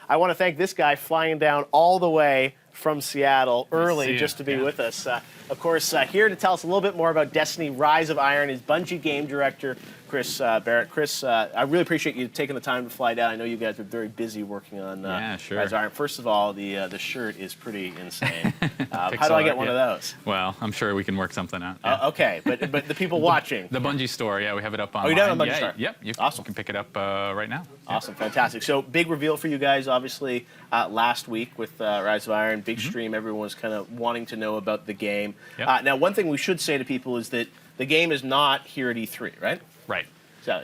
I want to thank this guy flying down all the way from Seattle early just to be with us. Of course, here to tell us a little bit more about Destiny Rise of Iron is Bungie game director Chris Barrett. Chris, I really appreciate you taking the time to fly down. I know you guys are very busy working on Rise of Iron. First of all, the shirt is pretty insane. How do I get one of those? Well, I'm sure we can work something out. Okay, but the people watching. The Bungie store, we have it up online. Oh, you done on Bungie store? Yep, you can pick it up right now. Awesome, fantastic. So big reveal for you guys, obviously, last week with Rise of Iron. Big stream, everyone was kind of wanting to know about the game. Now, one thing we should say to people is that the game is not here at E3, right? Right.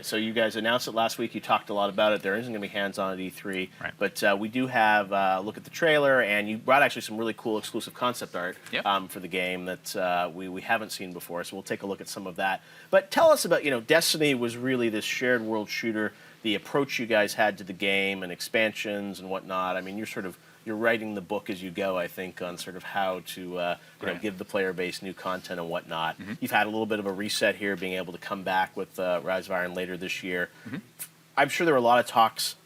So you guys announced it last week. You talked a lot about it. There isn't going to be hands-on at E3. Right. But we do have a look at the trailer, and you brought actually some really cool exclusive concept art for the game that we haven't seen before. So we'll take a look at some of that. But tell us about, Destiny was really this shared world shooter, the approach you guys had to the game and expansions and whatnot. I mean, you're writing the book as you go, I think, on sort of how to give the player base new content and whatnot. You've had a little bit of a reset here, being able to come back with Rise of Iron later this year. I'm sure there were a lot of talks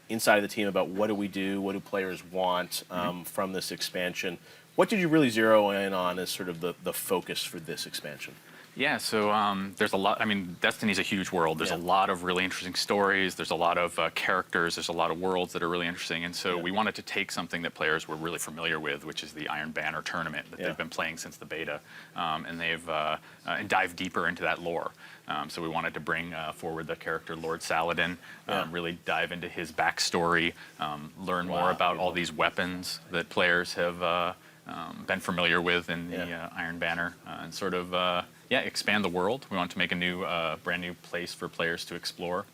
inside of the team about what do we do, what do players want from this expansion. What did you really zero in on as sort of the focus for this expansion? Yeah, so there's a lot. I mean, Destiny's a huge world. There's a lot of really interesting stories. There's a lot of characters. There's a lot of worlds that are really interesting. And so we wanted to take something that players were really familiar with, which is the Iron Banner tournament that they've been playing since the beta, and they've and dive deeper into that lore. So we wanted to bring forward the character Lord Saladin, really dive into his backstory, learn more about all these weapons that players have been familiar with in the Iron Banner, and sort of expand the world. We want to make a new, brand new place for players to explore.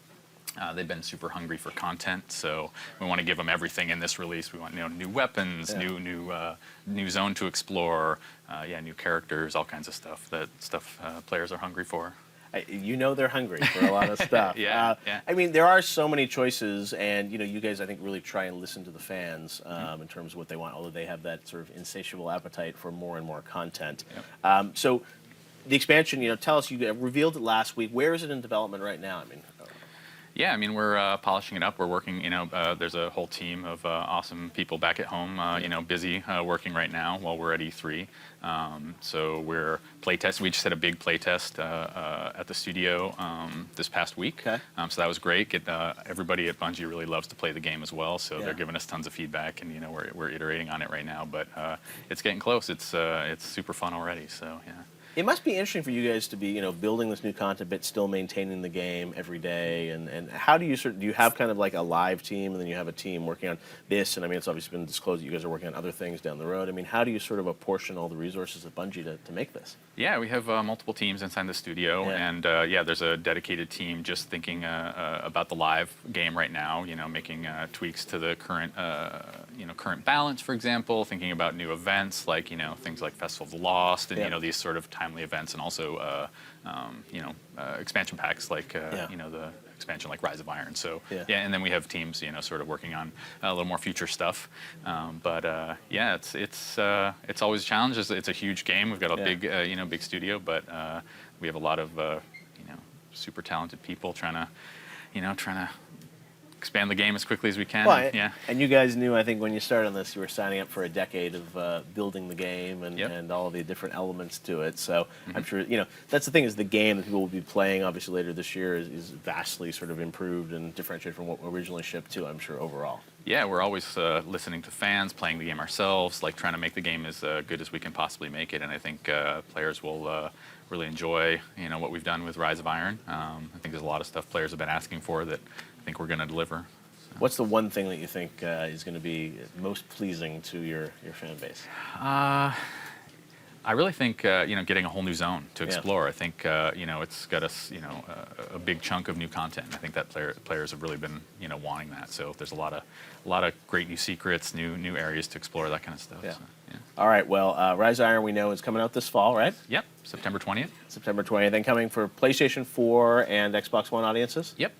They've been super hungry for content, so we want to give them everything in this release. We want new weapons, new zone to explore, new characters, all kinds of stuff players are hungry for. They're hungry for a lot of stuff. I mean, there are so many choices, and you guys, I think, really try and listen to the fans in terms of what they want, although they have that sort of insatiable appetite for more and more content. So the expansion, tell us, you revealed it last week. Where is it in development right now? I mean, we're polishing it up. We're working, there's a whole team of awesome people back at home, busy working right now while we're at E3. So we're playtest. We just had a big playtest at the studio this past week. So that was great. Everybody at Bungie really loves to play the game as well. So they're giving us tons of feedback, and we're iterating on it right now. But it's getting close. It's super fun already. So It must be interesting for you guys to be, building this new content, but still maintaining the game every day. And how do you do you have kind of like a live team, and then you have a team working on this? And I mean, it's obviously been disclosed that you guys are working on other things down the road. I mean, how do you sort of apportion all the resources at Bungie to make this? Yeah, we have multiple teams inside the studio, and there's a dedicated team just thinking about the live game right now. Making tweaks to the current current balance, for example. Thinking about new events like things like Festival of the Lost, and these sort of timely events, and also expansion packs like the expansion like Rise of Iron. So and then we have teams sort of working on a little more future stuff. It's always a challenge. It's a huge game. We've got a big studio, but we have a lot of super talented people trying to expand the game as quickly as we can. And you guys knew, I think, when you started on this, you were signing up for a decade of building the game and all the different elements to it. So I'm sure, that's the thing, is the game that people will be playing, obviously, later this year is vastly sort of improved and differentiated from what originally shipped to, I'm sure, overall. Yeah, we're always listening to fans, playing the game ourselves, like trying to make the game as good as we can possibly make it. And I think players will really enjoy, what we've done with Rise of Iron. I think there's a lot of stuff players have been asking for that I think we're going to deliver. So. What's the one thing that you think is going to be most pleasing to your fan base? I really think getting a whole new zone to explore. I think it's got us a big chunk of new content. I think that players have really been wanting that. So there's a lot of great new secrets, new areas to explore, that kind of stuff. So, All right. Well, Rise of Iron, we know, is coming out this fall, right? Yep. September 20th. September 20th. Then coming for PlayStation 4 and Xbox One audiences. Yep.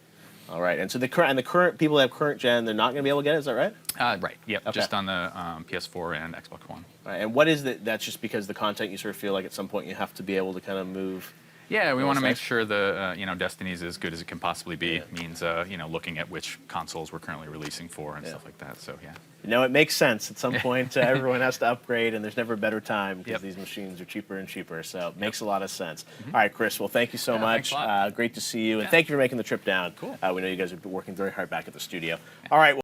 All right. And so the current people that have current gen, they're not going to be able to get it. Is that right? Right. Yep. Okay. Just on the PS4 and Xbox One. Right. And what is that? That's just because the content, you sort of feel like at some point you have to be able to kind of move Yeah, we want to make size. sure the Destiny's as good as it can possibly be. Means looking at which consoles we're currently releasing for and stuff like that. So yeah. It makes sense. At some point, everyone has to upgrade, and there's never a better time because Yep. these machines are cheaper and cheaper. So it makes a lot of sense. All right, Chris. Well, thank you so much. thanks a lot. Great to see you, and thank you for making the trip down. Cool. We know you guys have been working very hard back at the studio. All right. Well,